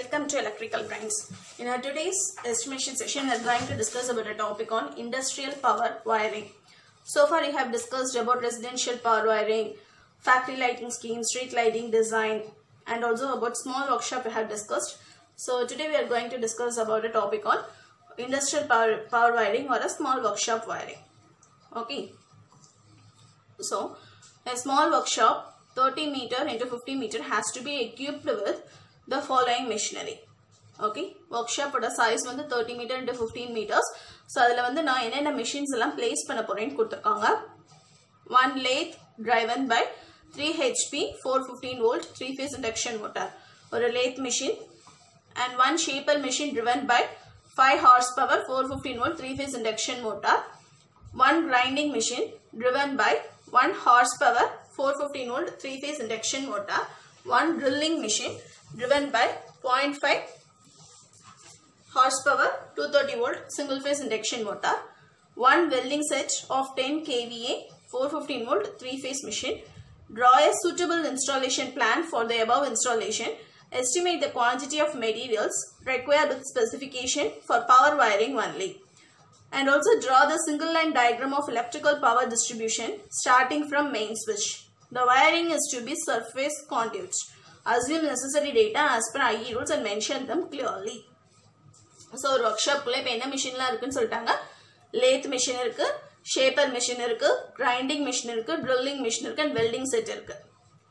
Welcome to Electrical Brains. In our today's estimation session, we are going to discuss about a topic on industrial power wiring. So far, we have discussed about residential power wiring, factory lighting scheme, street lighting design, and also about small workshop we have discussed. So today we are going to discuss about a topic on industrial power wiring or a small workshop wiring. Okay. So a small workshop 30 meter into 50 meter has to be equipped with the following machinery. Okay, workshop oda size வந்து 30 meter into 15 meters. So adula வந்து நான் என்னென்ன machines எல்லாம் place பண்ண போறேன்னு கொடுத்திருக்காங்க. One lathe driven by 3 HP 415 volt 3 phase induction motor. ஒரு lathe machine and one shaper machine driven by 5 horsepower 415 volt 3 phase induction motor. One grinding machine driven by 1 horsepower 415 volt 3 phase induction motor. One drilling machine driven by 0.5 horsepower 230 volt single phase induction motor. One welding set of 10 kVA 415 volt 3 phase machine. Draw a suitable installation plan for the above installation. Estimate the quantity of materials required with specification for power wiring only. And also draw the single line diagram of electrical power distribution starting from main switch. The wiring is to be surface conduit. Assume necessary data as per IE rules and mention them clearly. So workshop குள்ள இப்ப என்ன machine இருக்குன்னு சொல்லிட்டாங்க. Lathe machine இருக்கு, shaper machine இருக்கு, grinding machine இருக்கு, drilling machine இருக்கு and welding set இருக்கு.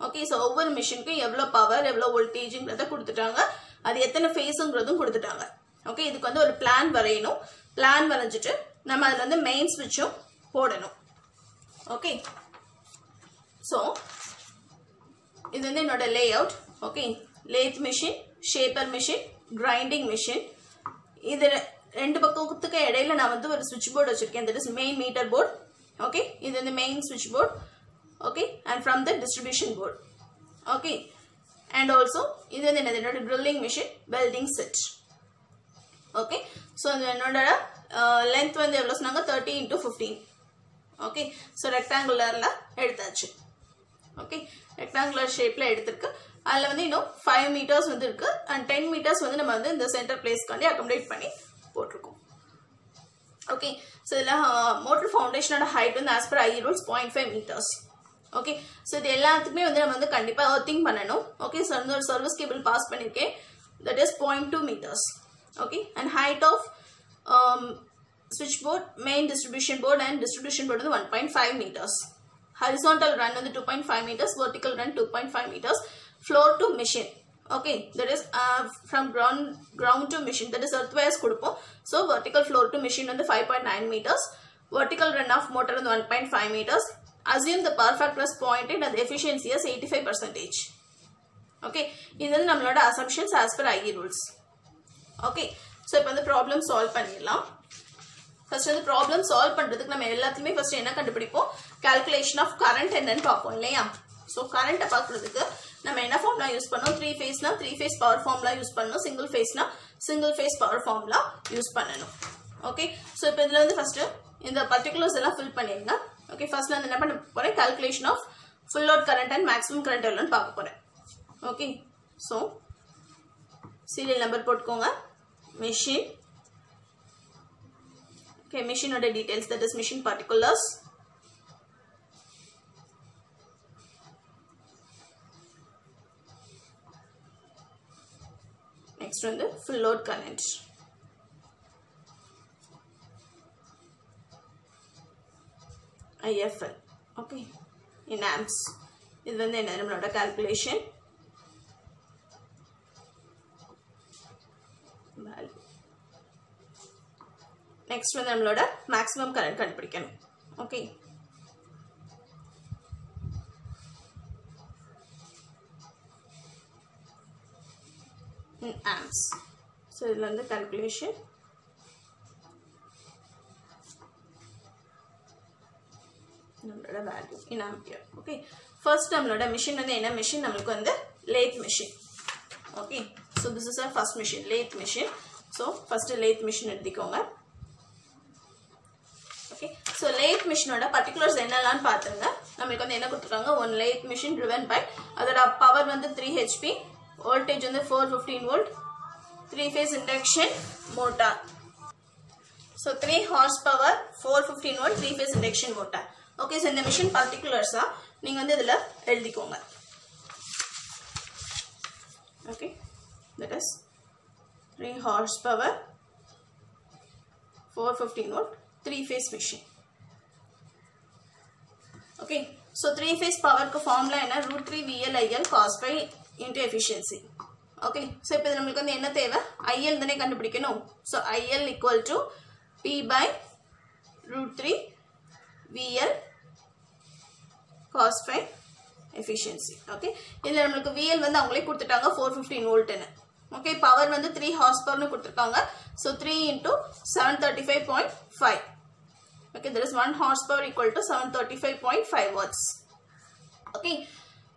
Okay, so ஒவ்வொரு machineக்கும் எவ்வளவு power, எவ்வளவு voltageங்கறத கொடுத்துட்டாங்க. அது எத்தனை phaseங்கறதும் கொடுத்துட்டாங்க. Okay, இதுக்கு வந்து ஒரு plan வரையணும். Plan வரைஞ்சிட்டு நம்ம அதுல வந்து main switchம் போடணும். Okay. So இது வந்து என்னோட layout. Okay, lathe machine, shaper machine, grinding machine. இது ரெண்டு பக்கத்துக்கு இடையில நான் வந்து ஒரு switch board வச்சிருக்கேன். That is main meter board. Okay, இது வந்து main switch board. Okay, and from the distribution board. Okay, and also இது வந்து என்னோட drilling machine, welding set. Okay, so என்னோட length வந்து எவ்வளவு சொன்னாங்க 30 into 15. Okay, so rectangularல எடுத்தாச்சு. Okay, rectangular shapeல எடுத்திருக்கு. அதுல வந்து இன்னும் 5 meters வந்து இருக்கு and 10 meters வந்து நம்ம வந்து இந்த center place காண்டி accommodate பண்ணி போட்டுருக்கோம். Okay, so இதுல motor foundation ஓட height வந்து as per IE rules 0.5 meters. Okay, so இது எல்லாத்துக்குமே வந்து நம்ம வந்து கண்டிப்பா earthing பண்ணணும். Okay, so ஒரு service cable pass பண்ணிருக்கேன். That is 0.2 meters. Okay, and height of switchboard, main distribution board and distribution board வந்து 1.5 meters. Horizontal run வந்து 2.5 meters, vertical run 2.5 meters. Floor to machine. Okay, that is from ground to machine, that is earthwise கொடுப்போம். So vertical floor to machine வந்து 5.9 meters. Vertical run of motor வந்து 1.5 meters. Assume the power factor is 0.8 and the efficiency is 85%. Okay, இது வந்து நம்மளோட assumptions as per IE rules. Okay, so இப்போ இந்த problem solve பண்ணிடலாம். First the problem solve பண்றதுக்கு நம்ம எல்லாத்துலயுமே first என்ன கண்டுபிடிப்போம், calculation of current என்னன்னு பார்ப்போம் இல்லையா. So current பார்க்கிறதுக்கு நம்ம என்ன formula யூஸ் பண்ணோம், 3 phase னா 3 phase power formula யூஸ் பண்ணனும், single phase னா single phase power formula use பண்ணனும். Okay, so இப்போ இதுல வந்து first இந்த particulars எல்லாம் fill பண்ணிருங்க. Okay, first நான் என்ன பண்ண போறேன், calculation of full load current and maximum current எவ்வளவுன்னு பார்க்க போறேன். Okay, so serial number போட்டுக்கோங்க. Machine. Okay, machine order details, that is machine particulars. Next one, the full load current. IFL. Okay, in amps. This is the calculation. Next one, நம்மளோட maximum current கண்டுபிடிக்கணும். Okay, in amps. So இதுல வந்து calculation. நம்மளோட value in ampere. Okay, first நம்மளோட machine வந்து என்ன machine, நமக்கு வந்து lathe machine. Okay, so this is our first machine, lathe machine. So first lathe machine எடுத்துக்கோங்க. Okay, so lathe machine oda particulars என்னெல்லாம் பாத்துங்க. நமக்கு வந்து என்ன கொடுத்திருக்காங்க, one lathe machine driven by அதோட power வந்து 3 HP, voltage வந்து 415 volt, 3-phase induction motor. So 3 horsepower 415 volt 3-phase induction motor. Okay, so இந்த machine particulars நீங்க வந்து இதல எழுதிக்கோங்க. Okay, that is 3 horsepower 415 volt 3-phase machine. Okay, so 3-phase power ku formula என்ன √3 VLIL cos phi into efficiency. Okay, so இப்போ நமக்கு வந்து என்ன தேவை IL தானே கண்டுபிடிக்கணும். So IL equal to P by √3 VL cos phi efficiency. Okay, இதுல நமக்கு VL வந்து அவங்களே கொடுத்துட்டாங்க 415 volt ன்னு. Okay, power வந்து 3 horsepower னு கொடுத்திருக்காங்க. So 3 into 735.5. Okay, there is 1 horsepower equal to 735.5 watts. Okay,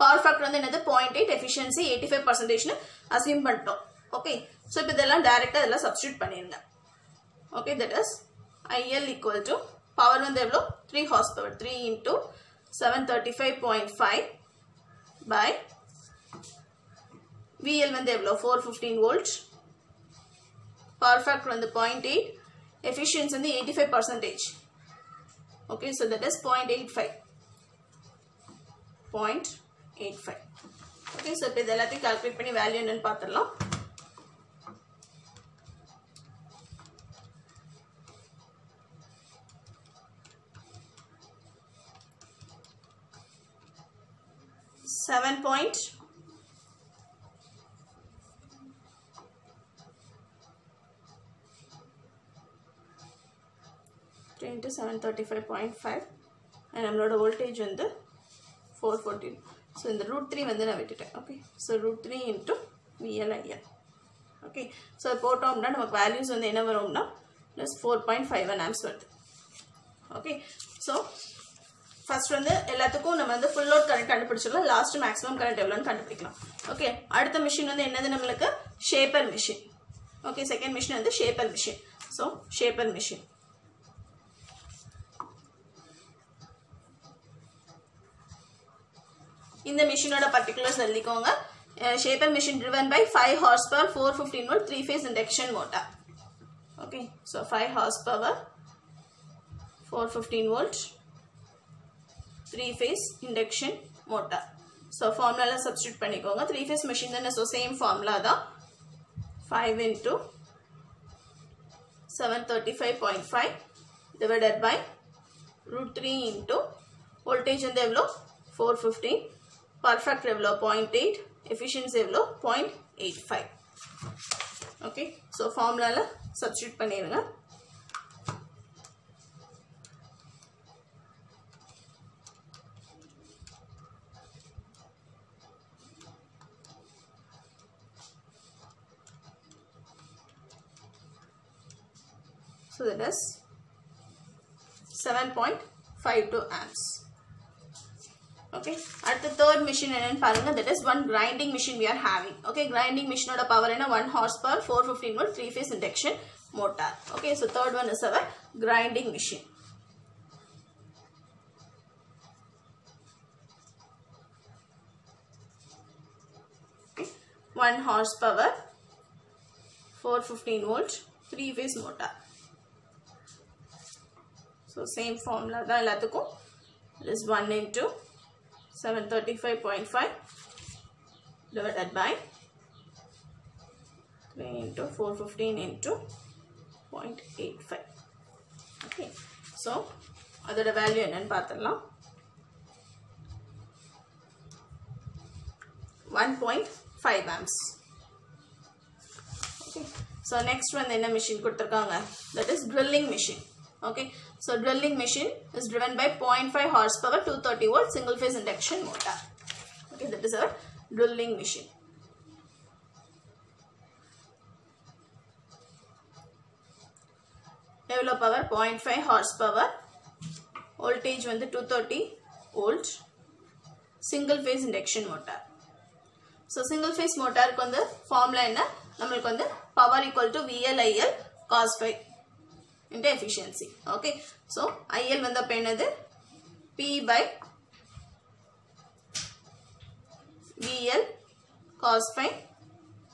power factor வந்து என்னது 0.8, efficiency 85% னு assume பண்ணிட்டோம். Okay, so இப்போ இதெல்லாம் டைரக்ட்டா இதல சப்ஸ்டிட்யூட் பண்ணிருங்க. Okay, that is IL equal to power வந்து எவ்வளவு 3 horsepower 3 into 735.5 by VL வந்து எவ்வளவு 415 volt, power factor வந்து 0.8, efficiency வந்து 85%. Okay, so that is 0.85. Okay, so இப்போ இது எல்லாத்தையும் கால்குலேட் பண்ணி வேல்யூ என்னன்னு பார்த்துடலாம். into 735.5 and நம்மளோட voltage வந்து 414. So இந்த √3 வந்து நான் விட்டுட்டேன். Okay, so √3 into VLIL. Okay, so போட்டோம்னா நமக்கு வேல்யூஸ் வந்து என்ன வரும்னா plus 4.51 amps வருது. Okay, so first வந்து எல்லாத்துக்கும் நம்ம வந்து full load current கண்டுபிடிச்சிடலாம். லாஸ்ட் maximum current எவ்வளவுன்னு கண்டுபிடிக்கலாம். Okay, அடுத்த machine வந்து என்னது நம்மளுக்கு shaper machine. Okay, second machine வந்து shaper machine. So shaper machine. இந்த machine-ஓட particulars எழுதிக்கோங்க. Shaper machine driven by 5 horsepower 415 volt 3-phase induction motor. Okay, so 5 horsepower 415 volt 3-phase induction motor. So formula substitute பண்ணிக்கோங்க. 3-phase machine தான, so same formula தான். 5 into 735.5 divided by √3 into voltage வந்து எவ்வளோ 415, power factor எவ்வளோ 0.8, efficiency எவ்வளோ 0.85. Okay, so formula substitute பண்ணிருங்க. So that is 7.52 amps. Okay, at the third machine என்னன்னு பாருங்க, that is one grinding machine we are having. Okay, grinding machine ஓட power என்ன 1 horsepower 415 volt 3-phase induction motor. Okay, so third one is our grinding machine. Okay, 1 horsepower 415 volt 3-phase motor. So same formula தான் எல்லாத்துக்கும். This is 1 into 735.5 divided by 3 into 415 into 0.85. Okay, so அதோட value என்னன்னு பார்த்துடலாம். 1.5 amps. Okay, so next one என்ன machine கொடுத்திருக்காங்க, that is drilling machine. Okay, so drilling machine is driven by 0.5 horsepower 230 volt single phase induction motor. Okay, that is our drilling machine. எவ்வளோ power 0.5 horsepower, voltage வந்து 230 volt, single phase induction motor. So single phase motor க்கு வந்து formula என்ன, நம்மளுக்கு வந்து power equal to VLIL cos phi into efficiency. Okay, so IL வந்து அப்ப என்னது P by VL cos phi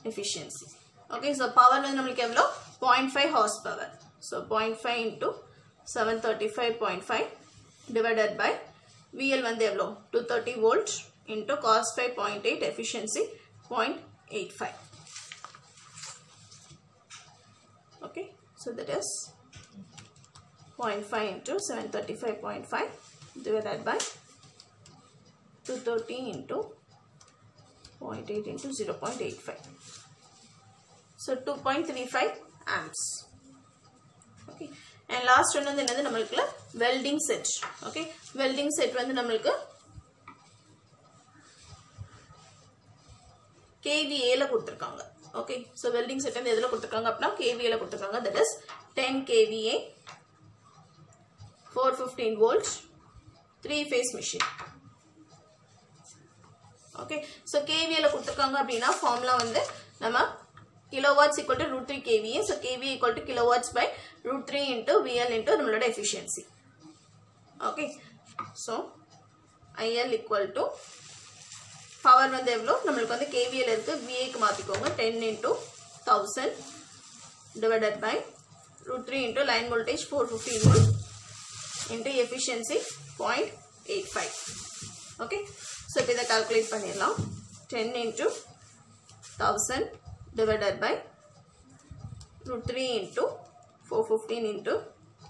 efficiency. Okay, so power வந்து நம்மளுக்கு எவ்வளோ 0.5 horsepower. So 0.5 into 735.5 divided by VL வந்து எவ்வளோ 230 volt into cos 5.8 efficiency 0.85. Okay, so that is 0.5 into 735.5 divided by 230 into 0.8 into 0.85. So 2.35 amps. Okay, and last one வந்து என்னது நம்மளுக்கு welding set. Okay, welding set வந்து நம்மளுக்கு KVA ல கொடுத்திருக்காங்க. Okay, so welding set வந்து எதுல கொடுத்திருக்காங்க அப்படினா KVA ல கொடுத்திருக்காங்க. That is 10 KVA 415 volts 3 phase machine. Okay, so KVA ல கொடுத்திருக்காங்க அப்படினா ஃபார்முலா வந்து நம்ம kilowatts equal to root 3 KVA. So KVA equal to kilowatts by root 3 into VL into நம்மளோட efficiency. Okay, so IL equal to power வந்து எவ்வளோ நம்மளுக்கு வந்து KVA ல இருக்கு VA க்கு மாத்திக்கோங்க 10 into 1000 divided by root 3 into line voltage 450 volt into efficiency 0.85. Okay, so இப்போ இதை calculate பண்ணிடலாம் 10 into 1000 divided by root 3 into 415 into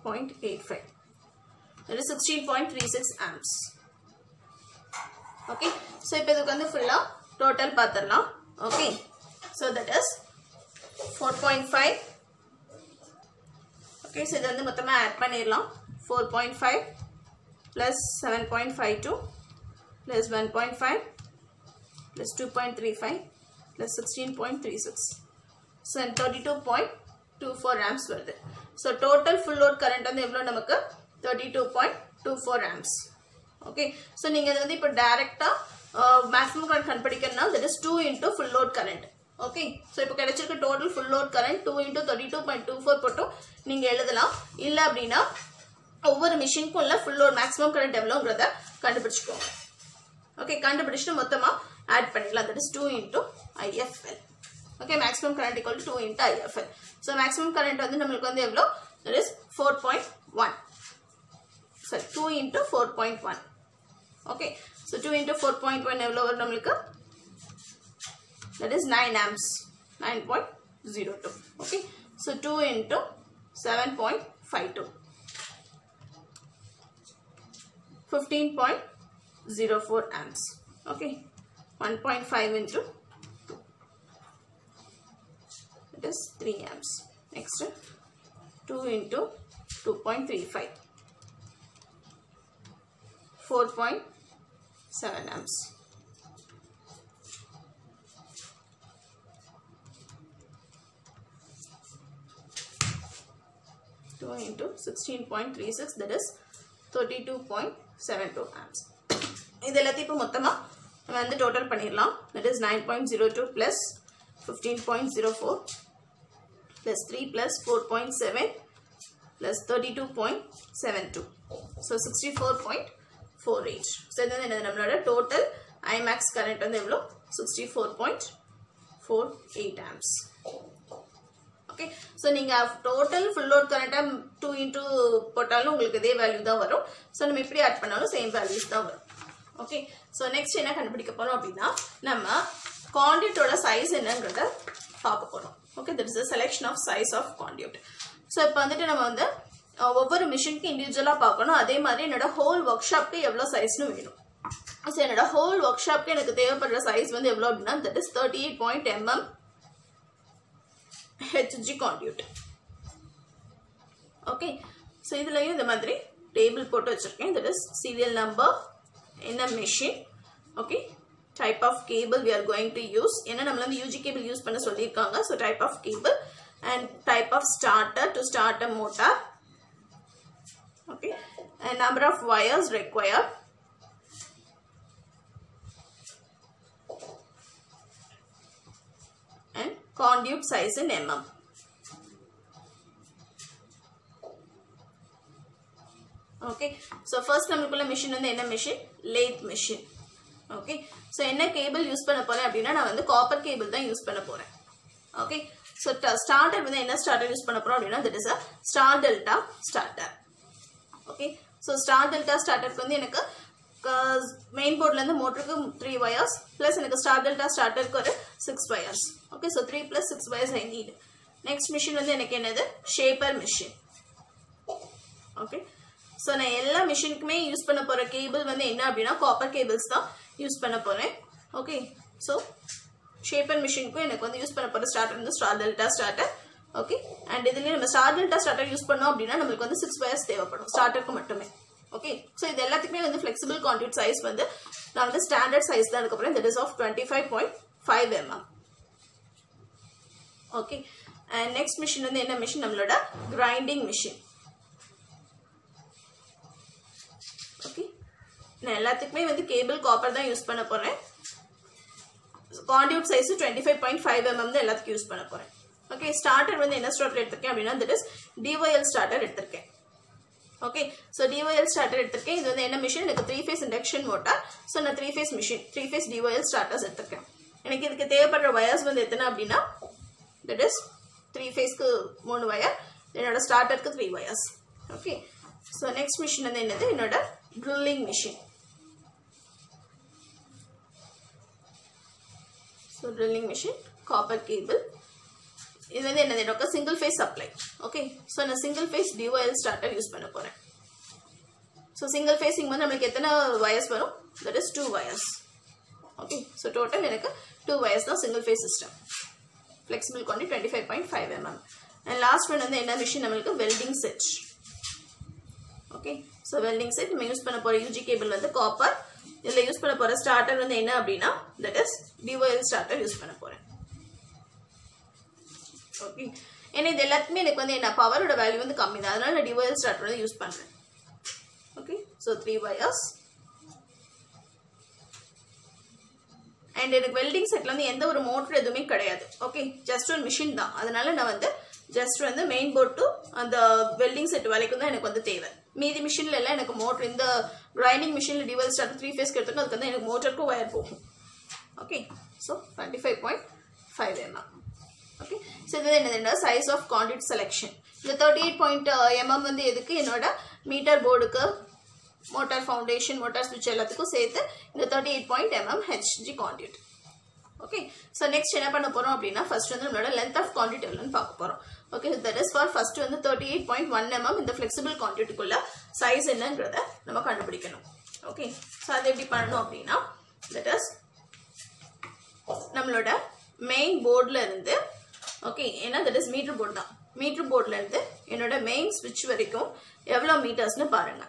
0.85. That is 16.36 amps. Okay, so இப்போ இதுக்கு வந்து ஃபுல்லா டோட்டல் பார்த்துடலாம். Okay, so that is 4.5. Okay, so இது வந்து மொத்தமா ஆட் பண்ணிடலாம் 4.5 plus 7.52 plus 1.5 plus 2.35 plus 16.36. So 32.24 amps வருது. So total full load current வந்து எவ்வளோ நமக்கு 32.24 amps. Okay, so நீங்க இது வந்து இப்போ டைரக்டா maximum current கண்டுபிடிக்கணும்னா that is 2 into full load current. Okay, so இப்போ கிடைச்சிருக்க total full load current 2 into 32.24 போட்டும் நீங்க எழுதலாம். இல்ல அப்படின்னா ஒவ்வொரு மிஷினுக்கும் உள்ள full load maximum current எவ்வளோங்கிறத கண்டுபிடிச்சுக்கோங்க. Okay, கண்டுபிடிச்சிட்டு மொத்தமா ஆட் பண்ணிடலாம். That is 2 into IFL. Okay, maximum current equal to 2 into IFL. So maximum current வந்து நம்மளுக்கு வந்து எவ்வளோ that is 4.1. Sorry, 2 into 4.1. Okay, so 2 into 4.1 எவ்வளோ வரும் நம்மளுக்கு that is 9 amps 9.02. Okay, so 2 into 7.52 15.04 amps. Okay, 1.5 into 2 that is 3 amps. Next 2 into 2.35 4.7 amps. Into 16.36 that is 32.72 amps. இது எல்லாத்தையும் இப்போ மொத்தமா நம்ம வந்து டோட்டல் பண்ணிடலாம். That is 9.02 plus 15.04 plus 3 plus 4.7 plus 32.72. So 64.48. So இது வந்து நம்மளோட டோட்டல் IMAX current வந்து எவ்வளோ 64.48 amps. Okay, so நீங்க total full load current 2 into போட்டாலும் உங்களுக்கு இதே வேல்யூ தான் வரும். So நம்ம இப்படி ஆட் பண்ணாலும் சேம் வேல்யூஸ் தான் வரும். Okay, so next என்ன கண்டுபிடிக்க போறோம் அப்படின்னா நம்ம conduitோட சைஸ் என்னங்கறத பார்க்க போறோம். Okay, that is the selection of size of conduit. So இப்போ வந்துட்டு நம்ம வந்து ஒவ்வொரு மிஷினுக்கு இண்டிவிஜுவலா பார்க்கணும். அதே மாதிரி என்னோட ஹோல் ஒர்க் ஷாப்க்கு எவ்வளவு சைஸ்னு வேணும். So என்னோட ஹோல் ஒர்க் ஷாப்க்கு எனக்கு தேவைப்படுற சைஸ் வந்து எவ்வளவு அப்படின்னா that is 38 mm HG conduit. Okay, so இதுலயும் இந்த மாதிரி டேபிள் போட்டு வச்சிருக்கேன். that is serial number in a machine. Okay, type of cable we are going to use. ஏன்னா நம்மள வந்து UG cable யூஸ் பண்ண சொல்லிருக்காங்க. So type of cable and type of starter to start a motor. Okay, and number of wires required. And conduit size in mm. Okay, so first நமக்குள்ள machine வந்து என்ன machine? Lathe machine. Okay, so என்ன cable use பண்ண போறேன் அப்படின்னா நான் வந்து copper cable தான் யூஸ் பண்ண போறேன். Okay, So starter வந்து என்ன starter யூஸ் பண்ண போறோம் அப்படின்னா that is a star delta starter. Okay, so star delta starter வந்து எனக்கு main boardல இருந்து மோட்டருக்கு 3 wires plus எனக்கு star delta starterக்கு ஒரு 6 wires. Okay, so 3 plus 6 wires I need. Next machine வந்து எனக்கு என்னது shaper machine. Okay, so நான் எல்லா மிஷினுக்குமே யூஸ் பண்ண போற கேபிள் வந்து என்ன அப்படின்னா காப்பர் கேபிள்ஸ் தான் யூஸ் பண்ண போறேன். ஓகே, so ஷேப்பர் மிஷினுக்கு எனக்கு வந்து யூஸ் பண்ண போற ஸ்டார்டர் வந்து star delta starter. Okay, and இதுல நம்ம ஸ்டார் டெல்டா ஸ்டார்டர் யூஸ் பண்ணோம் அப்படின்னா நமக்கு வந்து 6 wires தேவைப்படும் ஸ்டார்டருக்கு மட்டுமே. ஓகே, so இது எல்லாத்துக்குமே வந்து ஃபிளெக்சிபிள் கான்டியூட் சைஸ் வந்து நான் வந்து ஸ்டாண்டர்ட் சைஸ் தான் எடுக்க போறேன். that is of 25.5 mm. Okay, and next machine வந்து என்ன மிஷின் நம்மளோட கிரைண்டிங் மிஷின். ஓகே, நான் எல்லாத்துக்குமே வந்து கேபிள் காப்பர் தான் யூஸ் பண்ண போறேன். கான்டியூட் சைஸ் 25.5 mm தான் எல்லாத்துக்கும் யூஸ் பண்ண போறேன். ஓகே, ஸ்டார்டர் வந்து என்ன ஸ்டார்டர் எடுத்திருக்கேன் அப்படின்னா that is DYL ஸ்டார்டர் எடுத்திருக்கேன். ஓகே, so DYL ஸ்டார்டர் எடுத்திருக்கேன். இது வந்து என்ன மிஷின் எனக்கு 3 phase இண்டக்ஷன் மோட்டார். ஸோ நான் 3 phase machine 3 phase DYL starters எடுத்திருக்கேன். எனக்கு இதுக்கு தேவைப்படுற வயர்ஸ் வந்து எத்தனை அப்படின்னா that is 3 phaseக்கு 3 wire, என்னோட ஸ்டார்டருக்கு 3 wires. Okay, so next machine வந்து என்னது என்னோட drilling machine. So drilling machine copper cable. இது வந்து என்னது எனக்கு single phase supply. Okay, so நான் single phase DYL starter use பண்ண போறேன். ஸோ சிங்கிள் ஃபேஸிங் வந்து நம்மளுக்கு எத்தனை வயர்ஸ் வரும் that is 2 wires. Okay, so total எனக்கு 2 wires தான் single phase system. Flexible குவான்டி 25.5 mm. And last one வந்து என்ன மிஷின் நம்மளுக்கு welding set. Okay, so welding set நம்ம யூஸ் பண்ண போற UG கேபிள் வந்து காப்பர். இதில் யூஸ் பண்ண போற ஸ்டார்டர் வந்து என்ன அப்படின்னா that is DYL starter use பண்ண போறேன். ஓகே, ஏன்னா இது எல்லாத்துக்குமே எனக்கு வந்து என்ன பவரோட வேல்யூ வந்து கம்மி தான், அதனால நான் DYL ஸ்டார்டர் வந்து யூஸ் பண்றேன். Okay, so 3 wires. அண்ட் எனக்கு வெல்டிங் செட்ல வந்து எந்த ஒரு மோட்டர் எதுவுமே கிடையாது. ஓகே, ஜஸ்ட் ஒரு மிஷின் தான், அதனால நான் வந்து ஜஸ்ட் வந்து மெயின் போர்ட் டு அந்த வெல்டிங் செட் வரைக்கும் தான் எனக்கு வந்து தேவை. மீதி மிஷின்ல எல்லாம் எனக்கு மோட்டர், இந்த கிரைண்டிங் மிஷின்ல DYL ஸ்டார்டர் 3 phase எடுத்துக்கோ, அதுக்கு வந்து எனக்கு மோட்டருக்கும் வயர் போகும். Okay, so 25.5 mm. Okay, so இது என்னது சைஸ் ஆஃப் கான்டியூட் செலெக்ஷன். இந்த 38 mm வந்து எதுக்கு என்னோட மீட்டர் போர்டுக்கு, மோட்டார் ஃபவுண்டேஷன், மோட்டார் ஸ்விட்ச் எல்லாத்துக்கும் சேர்த்து இந்த 38 mm HG conduit. Okay, so next என்ன பண்ண போறோம் அப்படின்னா ஃபர்ஸ்ட் வந்து நம்மளோட லென்த் ஆஃப் கான்டியூட் எவ்வளோன்னு பார்க்க போறோம். Okay, that is for first வந்து 38.1 mm இந்த ஃபிளெக்சிபிள் கான்டியூட்டுக்குள்ள சைஸ் என்னன்றத நம்ம கண்டுபிடிக்கணும். ஓகே, ஸோ அதை எப்படி பண்ணணும் அப்படின்னா தட் இஸ் நம்மளோட மெயின் போர்டில் இருந்து, ஓகே, ஏன்னா தட் இஸ் மீட்டர் போர்டு தான், மீட்டர் போர்டில் இருந்து என்னோட மெயின் ஸ்விட்ச் வரைக்கும் எவ்வளோ மீட்டர்ஸ்னு பாருங்க.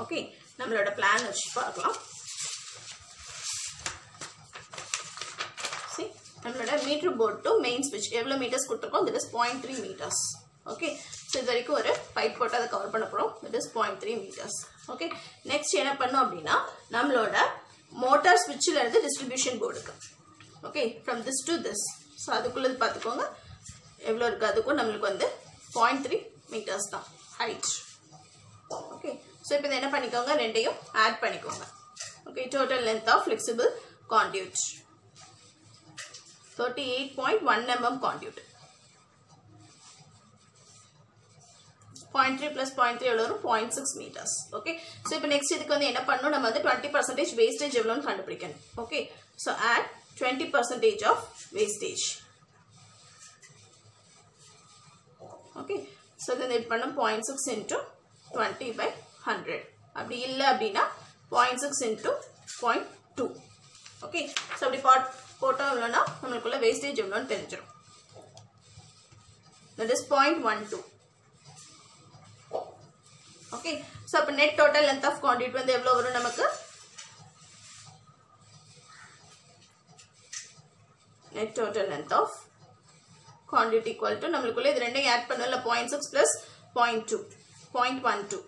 ஓகே, நம்மளோட பிளான் வச்சு பார்க்கலாம். நம்மளோட மீட்டர் போர்ட் டு மெயின் ஸ்விட்ச் எவ்வளோ மீட்டர்ஸ் கொடுத்துருக்கோம் that is 0.3 meters. Okay, so இது வரைக்கும் ஒரு பைப் போட்டு அதை கவர் பண்ண போகிறோம் that is 0.3 meters. Okay, next என்ன பண்ணோம் அப்படின்னா நம்மளோட மோட்டார் ஸ்விட்சில் இருந்து டிஸ்ட்ரிபியூஷன் போர்டுக்கு, okay, from this to this, so அதுக்குள்ளது பார்த்துக்கோங்க எவ்வளோ இருக்குது. அதுக்கும் நம்மளுக்கு வந்து 0.3 meters தான் ஹைட். ஓகே, ஸோ இப்போ இதை என்ன பண்ணிக்கோங்க, ரெண்டையும் ஆட் பண்ணிக்கோங்க. Okay, total length of flexible conduit 38.1 mm conduit. 0.3 plus 0.3 எவ்வளோ வரும் 0.6 meters. ஓகே, ஸோ இப்போ நெக்ஸ்ட் இதுக்கு வந்து என்ன பண்ணணும், நம்ம வந்து 20% வேஸ்டேஜ் எவ்வளோன்னு கண்டுபிடிக்கணும். Okay, so add 20% of wastage. Okay, so இது இது பண்ண 0.6 into 20/100. அப்படி இல்லை அப்படின்னா 0.6 into 0.2. ஓகே, ஸோ அப்படி போட்டோம் எவ்வளோனா நம்மளுக்குள்ள வேஸ்டேஜ் எவ்வளோன்னு தெரிஞ்சிடும். that is 0.12. ஓகே, ஸோ அப்போ net total length of conduit வந்து எவ்வளோ வரும் நமக்கு, net total length of conduit equal to நம்மளுக்குள்ள இது ரெண்டையும் ஆட் பண்ணல 0.6 plus 0.2 0.12.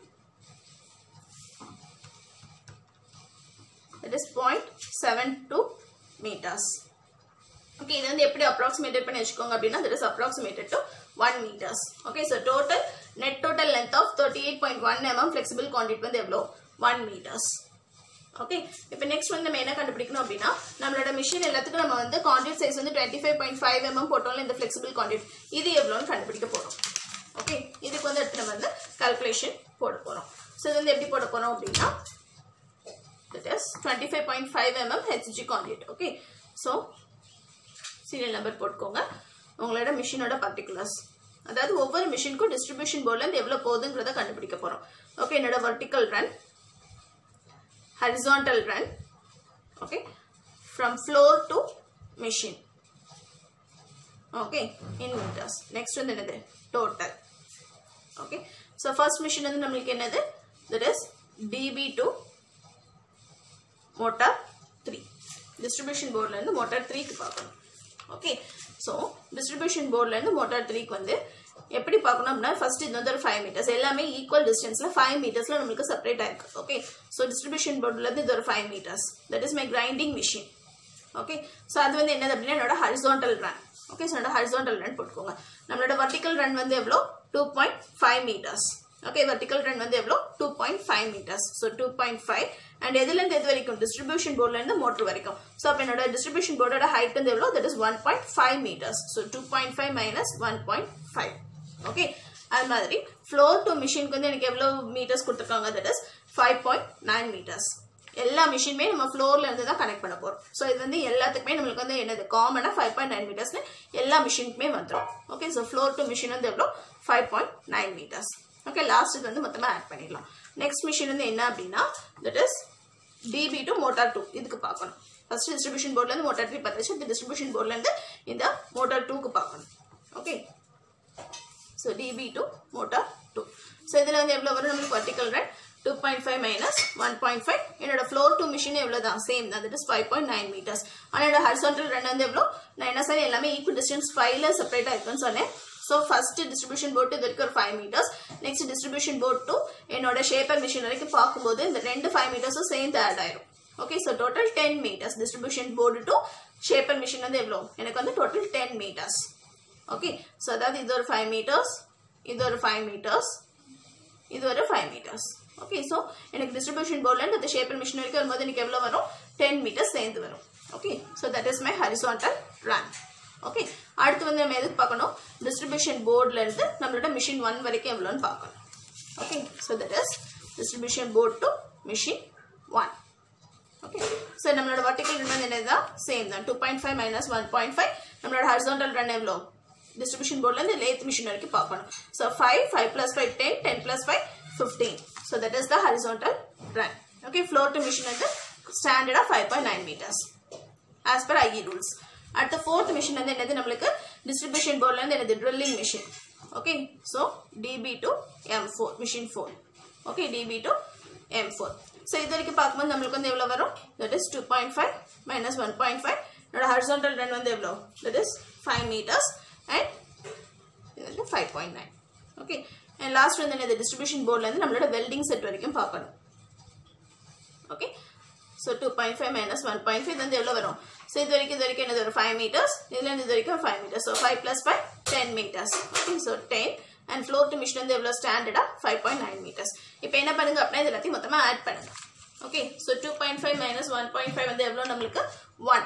that is 0.72 meters. Okay, இது வந்து எப்படி approximated பண்ணி வெச்சுக்கோங்க அப்படினா that is approximated to 1 meters. Okay, so total net total length of 38.1 mm flexible conduit வந்து எவ்வளோ 1 meters. ஓகே இப்போ நெக்ஸ்ட் வந்து நம்ம என்ன கண்டுபிடிக்கணும் அப்படின்னா நம்மளோட மிஷின் எல்லாத்துக்கும் நம்ம வந்து கான்டியூட் சைஸ் வந்து 25.5 mm போட்டோம்ல இந்த ஃபிளெக்சிபிள் கான்டியூட் இது எவ்வளோன்னு கண்டுபிடிக்க போறோம். ஓகே இதுக்கு வந்து எடுத்து நம்ம வந்து கால்குலேஷன் போட போறோம். ஸோ இது வந்து எப்படி போட போறோம் அப்படின்னா that is 25.5 mm HG conduit. Okay so serial number போட்டுக்கோங்க. உங்களோட மிஷினோட பர்டிகுலர்ஸ் அதாவது ஒவ்வொரு மிஷினுக்கும் டிஸ்ட்ரிபியூஷன் போர்ட்ல இருந்து எவ்வளவு போகுதுங்கிறத கண்டுபிடிக்க போறோம். ஓகே என்னோட vertical run, horizontal run, okay, from floor to machine, okay, in meters. Next one என்னது total. Okay, so first machine வந்து நம்மளுக்கு என்னது, that is dB to motor 3. distribution board ல இருந்து motor 3 க்கு பார்க்கணும். Okay, so distribution board ல இருந்து motor 3 க்கு வந்து எப்படி பார்க்கணும் அப்படின்னா ஃபர்ஸ்ட் இது வந்து ஒரு 5 மீட்டர்ஸ் எல்லாமே ஈக்குவல் டிஸ்டன்ஸ்ல 5 மீட்டர்ஸ்ல நமக்கு செப்பரேட் ஆயிருக்கு. ஓகே ஸோ டிஸ்ட்ரிபியூஷன் போர்ட்ல இருந்து இது ஒரு 5 metres, that is my grinding machine. Okay so அது வந்து என்னது அப்படின்னா என்னோட ஹரிசாண்டல் ரன். ஓகே ஸோ என்னோட ஹரிசாண்டல் ரன் போட்டுக்கோங்க. நம்மளோட வெர்டிக்கல் ரன் வந்து எவ்வளோ 2.5 மீட்டர்ஸ். ஓகே வெர்டிக்கல் ரன் வந்து எவ்வளோ 2.5 மீட்டர்ஸ். ஸோ 2.5 அண்ட் எதுல இருந்து எது வரைக்கும் டிஸ்ட்ரிபியூஷன் போர்ட்ல இருந்து மோட்டர் வரைக்கும். ஸோ அப்போ என்னோட டிஸ்ட்ரிபியூஷன் போர்டோட ஹைட் வந்து எவ்வளோ, that is 1.5 metres. So 2.5 minus 1.5. Okay அது மாதிரி ஃப்ளோர் டு மிஷினுக்கு வந்து எனக்கு எவ்வளவு மீட்டர்ஸ் கொடுத்துருக்காங்க, தட் இஸ் 5.9 மீட்டர்ஸ். எல்லா மிஷினுமே நம்ம ஃப்ளோர்ல இருந்து தான் கனெக்ட் பண்ண போறோம். ஸோ இது வந்து எல்லாத்துக்குமே நம்மளுக்கு வந்து என்னது காமனா 5.9 மீட்டர்ஸ்னு எல்லா மிஷினுக்குமே வந்துடும். Okay so floor to machine வந்து எவ்வளோ 5.9 மீட்டர்ஸ். ஓகே லாஸ்ட் இது வந்து மொத்தமாக ஆட் பண்ணிடலாம். நெக்ஸ்ட் மிஷின் வந்து என்ன அப்படின்னா that is DB to motor 2 இதுக்கு பார்க்கணும். ஃபர்ஸ்ட் டிஸ்ட்ரிபியூஷன் போர்ட்ல இருந்து மோட்டார் 3 பார்த்தாச்சு, இந்த டிஸ்ட்ரிபியூஷன் போர்ட்ல இருந்து இந்த மோட்டார் 2க்கு பார்க்கணும். Okay so dB to motor 2. so இதுல வந்து எவ்வளவு வரும் நமக்கு vertical run 2.5 minus 1.5. என்னோட floor to machine எவ்வளவு தான் சேம் தான், that is 5.9 meters. ஆனா என்னோட horizontal run வந்து எவ்வளவு, நான் என்ன சொன்னேன் எல்லாமே equal distance 5 ல செப்பரேட் ஆயிருக்குன்னு சொன்னேன். so first distribution board இது வரைக்கும் 5 meters, next distribution board to என்னோட shaper machine வரைக்கும் பார்க்கும்போது இந்த ரெண்டு 5 meters சேர்ந்து ஆட் ஆயிரும். okay so total 10 meters. distribution board to shaper machine வந்து எவ்வளவு எனக்கு வந்து total 10 meters. ஓகே ஸோ அதாவது இது ஒரு 5 மீட்டர்ஸ், இது ஒரு 5 மீட்டர்ஸ், இது ஒரு 5 மீட்டர்ஸ். ஓகே ஸோ எனக்கு டிஸ்ட்ரிபியூஷன் போர்ட்ல இருந்து இந்த ஷேப்பர் மிஷின் வரைக்கும் வரும்போது எனக்கு எவ்வளோ வரும் 10 மீட்டர்ஸ் சேர்ந்து வரும். Okay so that is my horizontal run. Okay அடுத்து வந்து நம்ம எதுக்கு பார்க்கணும், டிஸ்ட்ரிபியூஷன் போர்ட்ல இருந்து நம்மளோட மிஷின் 1 வரைக்கும் எவ்வளோன்னு பார்க்கணும். Okay so that is distribution board to machine 1. Okay so நம்மளோட வெர்டிக்கல் ரன் வந்து என்னதான் சேம் தான் 2.5 minus 1.5. நம்மளோட ஹரிசாண்டல் ரன் எவ்வளோ distribution board and the lathe machine வரைக்கும் பார்க்கணும். so 5 plus 5 10 plus 5 15. so that is the horizontal run. okay floor to machine வந்து standard of 5.9 meters as per IE rules. அடுத்த fourth machine வந்து என்னது நம்மளுக்கு distribution boardல இருந்து என்னது drilling machine. okay so dB to M4 machine 4. okay dB to M4. so இது வரைக்கும் பார்க்கும்போது நம்மளுக்கு வந்து எவ்வளவு வரும், that is 2.5 minus 1.5. என்னோட horizontal run வந்து எவ்வளவு, that is 5 meters and 5.9. okay and last வந்து என்னது டிஸ்ட்ரிபியூஷன் போர்ட்ல இருந்து நம்மளோட வெல்டிங் செட் வரைக்கும் பார்க்கணும். okay so 2.5 minus 1.5 இது வந்து எவ்வளவு வரும், so இது வரைக்கும் என்னது ஒரு 5 meters, இதுல இருந்து இது வரைக்கும் 5 meters. so 5 plus 5 10 meters. okay so 10 and floor to machine வந்து எவ்வளவு ஸ்டாண்டர்டா 5.9 meters. இப்போ என்ன பண்ணுங்க அப்படினா இது எல்லாத்தையும் மொத்தமா ஆட் பண்ணுங்க. okay so 2.5 minus 1.5 வந்து எவ்வளவு நமக்கு 1.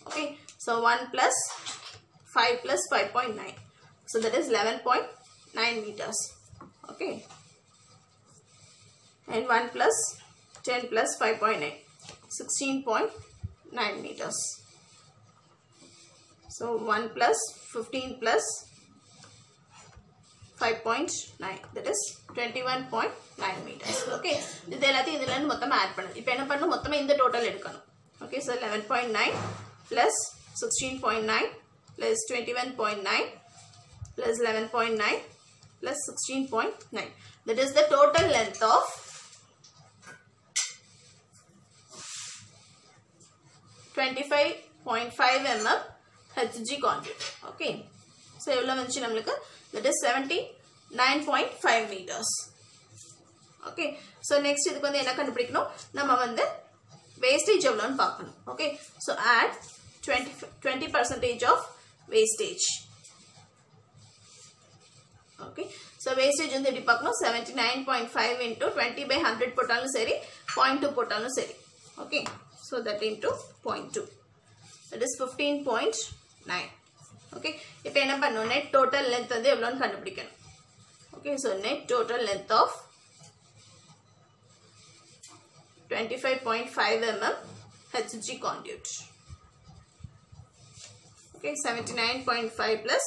okay so 1 plus 5 plus 5.9. so that is 11.9 meters. okay and 1 plus 10 plus 5.9 16.9 meters. so 1 plus 15 plus 5.9 that is 21.9 meters. okay இது எல்லாத்தையும் இதல இருந்து மொத்தமா ஆட் பண்ணு. இப்போ என்ன பண்ணனும், மொத்தமா இந்த டோட்டல் எடுக்கணும். okay so 11.9 plus 16.9 plus 21.9 plus 11.9 plus 16.9. that is the total length of 25.5 mm HG conduit. okay so எவ்வளவு வந்துச்சு நமக்கு, that is 79.5 meters. okay so next இதுக்கு வந்து என்ன கண்டுபிடிக்கணும், நம்ம வந்து wastage எவ்வளவுன்னு பார்க்கணும். okay so add 20% of wastage. okay so wastage வந்து எப்படி பார்க்கணும், 79.5 into 20 by 100 போட்டாலும் சரி 0.2 போட்டாலும் சரி. Okay, so that into 0.2, that is 15.9. Okay, இப்போ என்ன பண்ணனும், net total length வந்து எவ்வளவுன்னு கண்டுபிடிக்கணும். Okay, so net total length of 25.5 mm HG conduit. Okay, 79.5 plus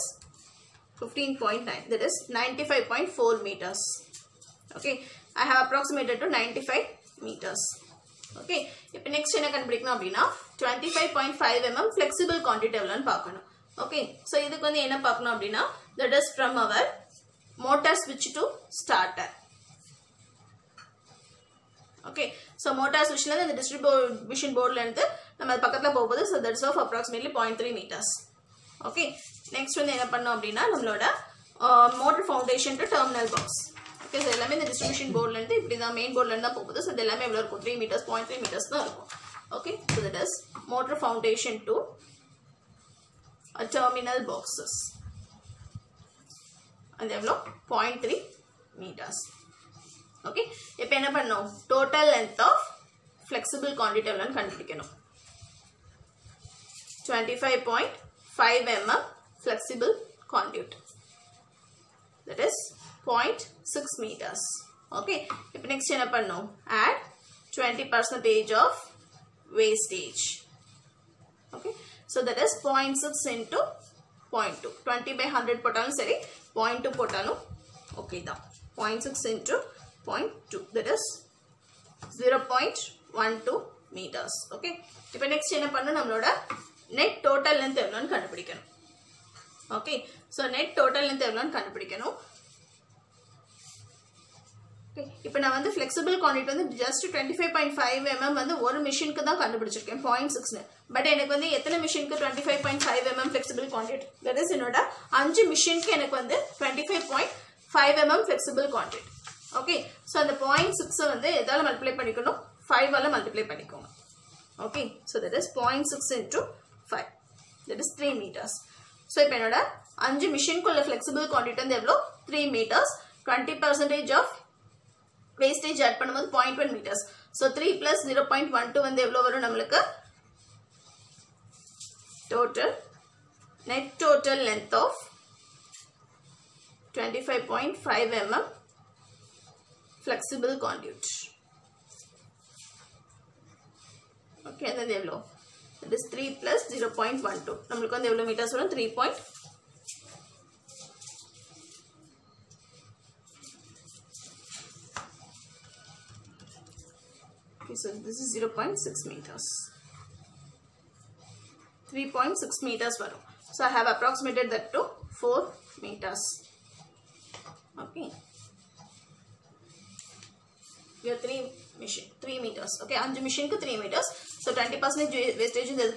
15.9, that is 95.4 meters. Okay, I have approximated to 95 meters. Okay, இப்போ next என்ன கண்டுபிடிக்கணும் அப்படினா 25.5 mm flexible conduit எவ்வளவுன்னு பார்க்கணும். Okay, so இதுக்கு வந்து என்ன பார்க்கணும் அப்படினா, that is from our motor switch to starter. Okay, so motor switch ல இந்த distribution board ல இருந்து நம்ம பக்கத்துல போகும்போது, so that is of approximately 0.3 meters. Okay, next வந்து என்ன பண்ணோம் அப்படினா, நம்மளோட motor foundation to terminal box. Okay, so எல்லாமே இந்த distribution board ல இருந்து இப்படி தான் main board ல இருந்து போகுது. So இது எல்லாமே எவ்வளவு இருக்கும், 3 meters, 0.3 meters தான் இருக்கும். Okay, so that is motor foundation to terminal boxes. அது எவ்வளவு, 0.3 meters. Okay, இப்போ என்ன பண்ணோம், total length of flexible conduit எவ்வளவுன்னு கண்டுபிடிக்கணும். 25.5 mm flexible conduit, that is 0.6 meters. Okay, இப்போ next என்ன பண்ணோம், add 20% of wastage. Okay, so that is 0.6 into 0.2, 20 by 100 போட்டாலும் சரி, 0.2 போட்டாலும் okay தான். 0.6 into 0.2, that is 0.12 meters. Okay, இப்போ next என்ன பண்ணணும், நம்மளோட net total length எவ்வளவுன்னு கண்டுபிடிக்கணும். Okay, so net total length எவ்வளவுன்னு கண்டுபிடிக்கணும். Okay, இப்போ நான் வந்து flexible conduit வந்து just 25.5 mm வந்து ஒரு மிஷினுக்கு தான் கண்டுபிடிச்சிருக்கேன், 0.6. பட் எனக்கு வந்து எத்தனை மிஷினுக்கு 25.5 mm flexible conduit, that is என்னோட 5 மிஷினுக்கு எனக்கு வந்து 25.5 mm flexible conduit. Okay, so அந்த 0.6 வந்து எதால மல்டிப்ளை பண்ணிக்கணும், 5 ஆல மல்டிப்ளை பண்ணிக்கோங்க. Okay, so that is 0.6 into 5, that is 3 meters. So இப்போ என்னோட 5 மிஷினுக்குள்ள flexible conduit வந்து எவ்வளோ, 3 meters. 20% of wastage add பண்ணும்போது 0.1 meters. So 3 plus 0.12 வந்து எவ்வளோ வரும் நம்மளுக்கு, total net total length of 25.5 mm flexible conduit. Okay, and then எவ்வளோ, that is 3 plus 0.12, நம்மளுக்கு வந்து எவ்வளோ meters வரும், 3. Okay, so this is 0.6 meters. 3.6 meters varum. So I have approximated that to 4 meters. Okay. We have 3 meters. Okay, 5 machine ku 3 meters. So 20% wastage is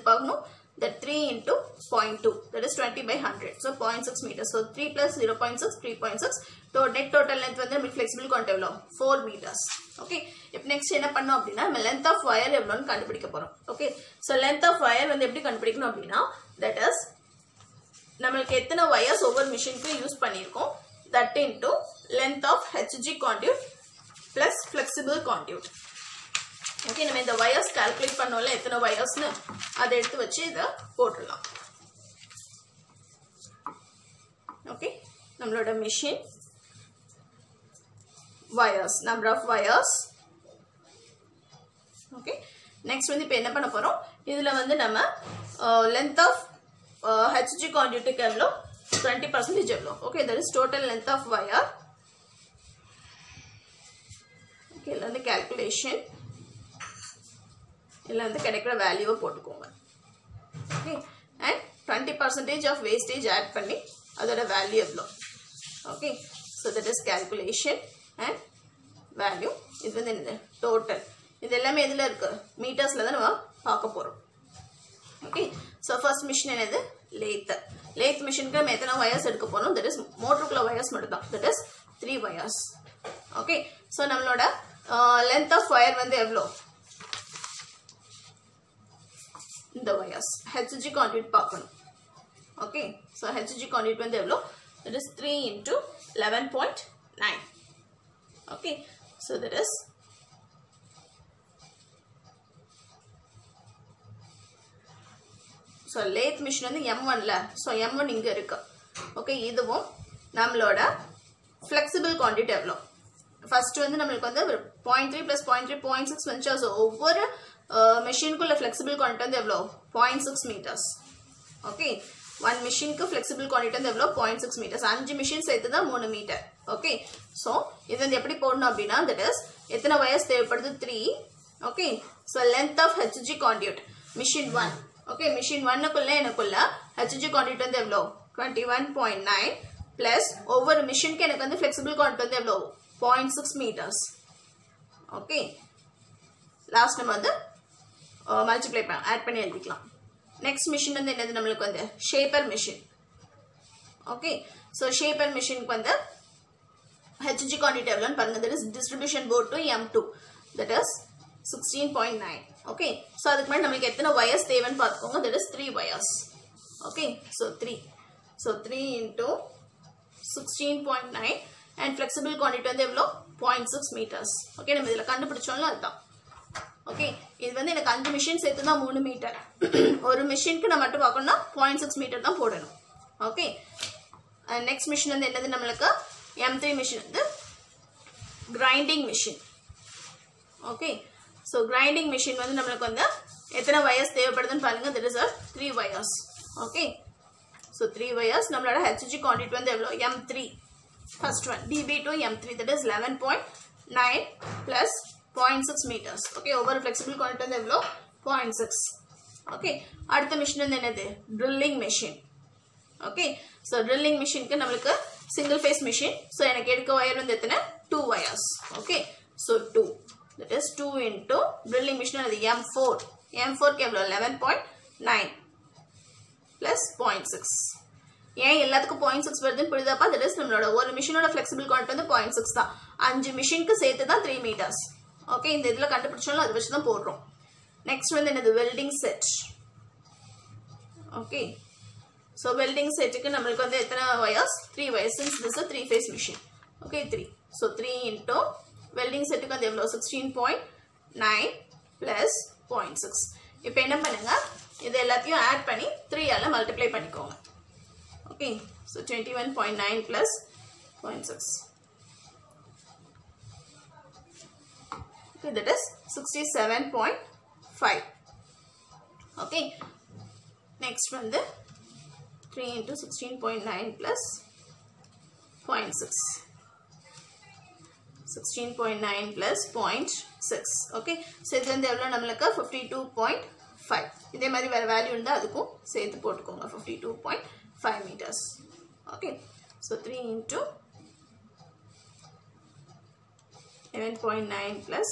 that 3 into 0.2, that is 20 by 100. So 0.6 meters. So 3 plus 0.6, 3.6. So net total length வந்து flexible conduit எவ்வளோ, 4 meters. Okay, இப்போ next என்ன பண்ணோம் அப்படின்னா, நம்ம length of wire எவ்வளோன்னு கண்டுபிடிக்க போறோம். Okay, so length of wire வந்து எப்படி கண்டுபிடிக்கணும் அப்படின்னா, that is நம்மளுக்கு எத்தனை wires ஒவ்வொரு மிஷினுக்கு யூஸ் பண்ணியிருக்கோம், that into length of HG conduit plus flexible conduit. Okay, நம்ம இந்த wires calculate பண்ணோம்ல எத்தனை wiresனு, அதை எடுத்து வச்சு இதை போட்டுடலாம். Okay, நம்மளோட machine wires, number of wires. Okay, next வந்து இப்போ என்ன பண்ண போறோம், இதுல வந்து நம்ம length of HG conduit க்கு எவ்வளோ, 20% எவ்வளோ. Okay, that is total length of wire. Okay, இதுல வந்து calculation, இதுல வந்து கிடைக்கிற வேல்யூவை போட்டுக்கோங்க. Okay, and 20% of wastage add பண்ணி அதோட வேல்யூ எவ்வளோ. Okay, so that is calculation and value. இது வந்து என்ன, total. இது எல்லாமே எதுல இருக்கு, மீட்டர்ஸ்ல தான் நம்ம பார்க்க போறோம். Okay, so first machine என்னது, lathe. Lathe machineக்கு நம்ம எத்தனை wires எடுக்க போறோம், that is மோட்டருக்குள்ள wires மட்டும் தான், that is 3 wires. Okay, so நம்மளோட length of wire வந்து எவ்வளோ, இந்த wires HG conduit பார்க்கணும். Okay, so HG conduit வந்து எவ்வளோ, that is 3 into 11.9. Okay, so that is so lathe machine வந்து M1ல, ஸோ M1 இங்கே இருக்கு. ஓகே, இதுவும் நம்மளோட ஃப்ளெக்சிபிள் குவான்டிட்டி எவ்வளோ? ஃபர்ஸ்ட் வந்து நம்மளுக்கு வந்து 0.3 + 0.3 0.6 வந்துச்சு. ஸோ ஒவ்வொரு மெஷினுக்குள்ள ஃப்ளெக்சிபிள் குவான்டிட்டி வந்து எவ்வளோ? 0.6 மீட்டர்ஸ். ஓகே, ஒன் மிஷினுக்கு ஃப்ளெக்சிபிள் குவான்டிட்டி வந்து எவ்வளோ? 0.6 மீட்டர்ஸ். 5 மிஷின் சேர்த்து தான் 3 மீட்டர். ஓகே, ஸோ இது வந்து எப்படி போடணும் அப்படின்னா, தட் இஸ் எத்தனை வயர்ஸ் தேவைப்படுது? 3. Okay, so length of HG conduit machine 1. Okay, machine 1க்குள்ள எனக்குள்ள HG கான்டியூட் வந்து எவ்வளோ? 21.9 பிளஸ் ஒவ்வொரு மிஷினுக்கு எனக்கு வந்து ஃப்ளெக்சிபிள் குவான்டிட்டி வந்து எவ்வளோ? 0.6 மீட்டர்ஸ். ஓகே, லாஸ்ட் நம்ம வந்து மல்டிப்ளை ஆட் பண்ணி எழுதிக்கலாம். நெக்ஸ்ட் மிஷின் வந்து என்னது? நம்மளுக்கு வந்து shaper machine. Okay, so shaper மிஷினுக்கு வந்து HG குவான்டிட்டி எவ்வளோன்னு பாருங்க. That is distribution board to M2, that is 16.9. ஓகே, ஸோ அதுக்கு முன்னாடி நம்மளுக்கு எத்தனை வயர்ஸ் தேவைன்னு பார்த்துக்கோங்க. That is 3 wires. Okay, so 3. So 3 into 16.9 and flexible quantity வந்து எவ்வளோ? 0.6 மீட்டர்ஸ். ஓகே, நம்ம இதில் கண்டுபிடிச்சோம்ல அதுதான். ஓகே, இது வந்து எனக்கு 5 மிஷின் சேர்த்து தான் 3 மீட்டர். ஒரு மிஷினுக்கு நான் மட்டும் பார்க்கணும்னா 0.6 மீட்டர் தான் போடணும். ஓகே, நெக்ஸ்ட் மிஷின் வந்து என்னது? நம்மளுக்கு M3 மிஷின் வந்து grinding machine. Okay, so grinding machine வந்து நம்மளுக்கு வந்து எத்தனை வயர்ஸ் தேவைப்படுதுன்னு பாருங்க. That is 3 wires. Okay, so 3 wires. நம்மளோட HG குவான்டிட்டி வந்து எவ்வளோ? M3 first one DB to M3, that is 11.9 plus 0.6 meters. Okay, ஒவ்வொரு ஃப்ளெக்சிபிள் குவான்டிட்டி வந்து எவ்வளோ? 0.6. ஓகே, அடுத்த மிஷின் வந்து என்னது? Drilling machine. Okay, so drilling மிஷினுக்கு நம்மளுக்கு சிங்கிள் ஃபேஸ் மிஷின். ஸோ எனக்கு எடுக்க வயர் வந்து எத்தனை? 2 wires. Okay, so 2, that is 2 into drilling machine அது M4. M4க்கு எவ்வளோ? 11.9 plus 0.6. ஏன் எல்லாத்துக்கும் 0.6 வருதுன்னு புரியுதாப்பா? தட் இஸ் நம்மளோட ஒரு மிஷினோட ஃப்ளெக்சிபிள் குவான்டிட்டி வந்து 0.6 தான். 5 மிஷினுக்கு சேர்த்து தான் 3 மீட்டர்ஸ். ஓகே, இந்த இதில் கண்டுபிடிச்சாலும் அதை வச்சு தான் போடுறோம். நெக்ஸ்ட் வந்து என்னது? Welding set. Okay, so welding செட்டுக்கு நம்மளுக்கு வந்து எத்தனை wires? 3 wires. Since this is 3 phase machine. Okay, 3. So 3 into welding செட்டுக்கு வந்து எவ்வளோ? 16.9 plus 0.6. இப்போ என்ன பண்ணுங்க? இது எல்லாத்தையும் ஆட் பண்ணி 3ஆல மல்டிப்ளை பண்ணிக்கோங்க. Okay, so 21.9 plus 0.6. Okay, that is 67.5. Okay, next one the 3 into 16.9 plus 0.6. 16.9 plus 0.6. Okay, so then the value namalaka 52.5. இதே மாதிரி வேற வேல்யூ இருந்தா அதுக்கும் சேர்த்து போட்டுக்கோங்க. 52.5 meters. Okay, so 3 into 11.9 plus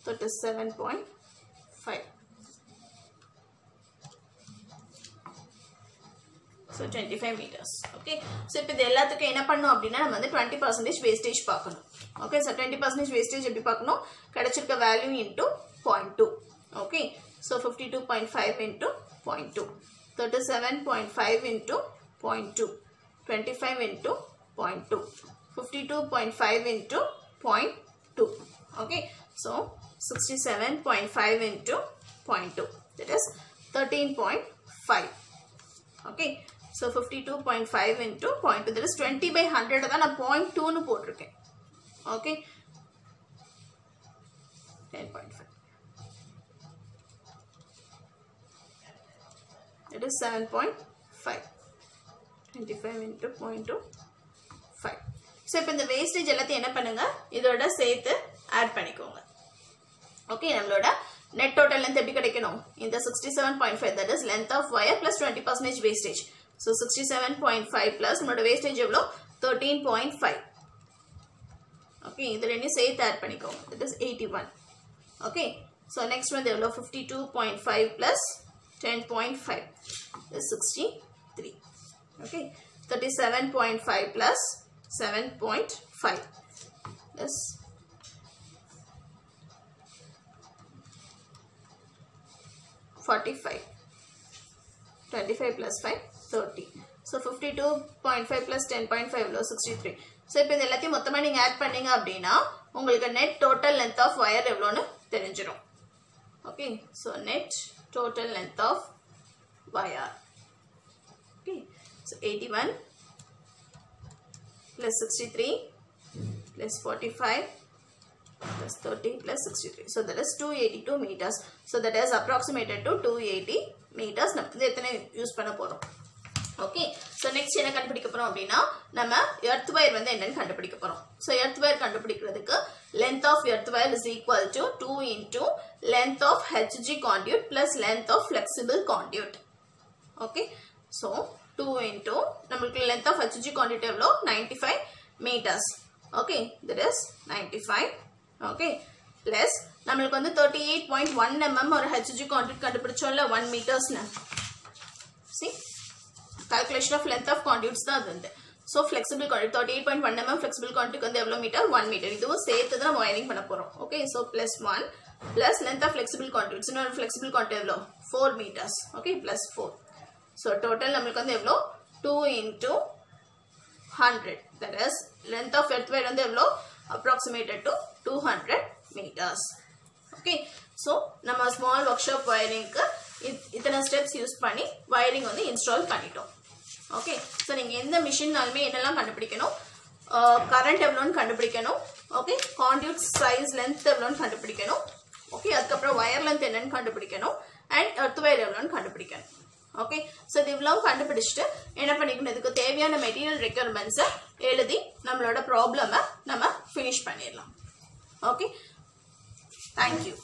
37.5. So 25 meters. Okay, so இப்போ இது எல்லாத்துக்கும் என்ன பண்ணனும் அப்படினா நம்ம வந்து 20% wastage பார்க்கணும். Okay, so 20% wastage எப்படி பார்க்கணும்? கிடைச்சிருக்க value into 0.2. Okay, so 52.5 into 0.2, 37.5 into 0.2, 25 into 0.2, 52.5 into 0.2. Okay, so 67.5 into 0.2, that is 13.5. Okay, so 52.5 into 0.2, that is 20 by 100 தான் நான் 0.2 னு போட்டிருக்கேன். Okay, 10.5. It is 7.5. 25 into 0.2, 5. So இப்போ இந்த wastage எல்லாத்தையும் என்ன பண்ணுங்க? இதோட சேர்த்து ஆட் பண்ணிக்கோங்க. Okay, நம்மளோட net total length எப்படி கிடைக்கணும்? இந்த 67.5, that is length of wire plus 20% wastage. So 67.5 plus நம்மளோட wastage எவ்வளோ? 13.5. Okay, இது ரெண்டையும் சேர்த்து ஆட் பண்ணிக்கோங்க. That is 81. Okay, so next one எவ்வளோ? 52.5 plus 10.5 is 63. Okay, 37.5 plus 7.5 is 45. 25 plus 5, 30. So 52.5 plus 10.5 is 63. So இப்போ இது எல்லாத்தையும் மொத்தமா நீங்க ஆட் பண்ணீங்க அப்படினா உங்களுக்கு net total length of wire எவ்வளோன்னு தெரிஞ்சிரும். Okay, so net total length of wire. Okay, so 81 plus 63 plus 45 plus 30 plus 63. So that is 282 meters. So that is approximated to 280 meters. நம்ம எத்தனை யூஸ் பண்ண போறோம். Okay, so next என்ன கண்டுபிடிக்க போறோம் அப்படினா நம்ம எர்த் வயர் வந்து என்னன்னு கண்டுபிடிக்க போறோம். So எர்த் வயர் கண்டுபிடிக்கிறதுக்கு length of earth wire is equal to 2 into length of HG conduit plus length of flexible conduit. Okay, so 2 into நம்மளுக்கு length of HG conduit எவ்வளோ 95 meters. Okay, that is 95. Okay, plus நம்மளுக்கு வந்து 38.1 mm ஒரு HG conduit கண்டுபிடிச்சோம்ல 1 meters னு. See, calculation of length of conduits தான் அது. So flexible conduit 38.1 mm flexible conduit வந்து எவ்வளோ மீட்டர் 1 மீட்டர். இதுவும் சேர்த்து தான் வயரிங் பண்ண போறோம். Okay, so plus 1 plus length of flexible conduits. இன்னொரு flexible conduit எவ்வளோ 4 meters. Okay, plus 4. So total நம்மளுக்கு வந்து எவ்வளோ 2 into 100. That is length of earth wire வந்து எவ்வளோ approximated to 200 meters. Okay, so நம்ம small workshop wiring க்கு இத்தனை steps யூஸ் பண்ணி wiring வந்து install பண்ணிட்டோம். Okay, so நீங்க எந்த மிஷின்னாலுமே என்னெல்லாம் கண்டுபிடிக்கணும், current எவ்வளோன்னு கண்டுபிடிக்கணும். Okay, conduit size length எவ்வளோன்னு கண்டுபிடிக்கணும். Okay, அதுக்கப்புறம் wire length என்னன்னு கண்டுபிடிக்கணும் and earth wire எவ்வளோன்னு கண்டுபிடிக்கணும். Okay, so இது இவ்வளோ கண்டுபிடிச்சிட்டு என்ன பண்ணிக்கணும், இதுக்கு தேவையான மெட்டீரியல் ரெக்யர்மெண்ட்ஸை எழுதி நம்மளோட ப்ராப்ளமை நம்ம ஃபினிஷ் பண்ணிடலாம். Okay, thank you.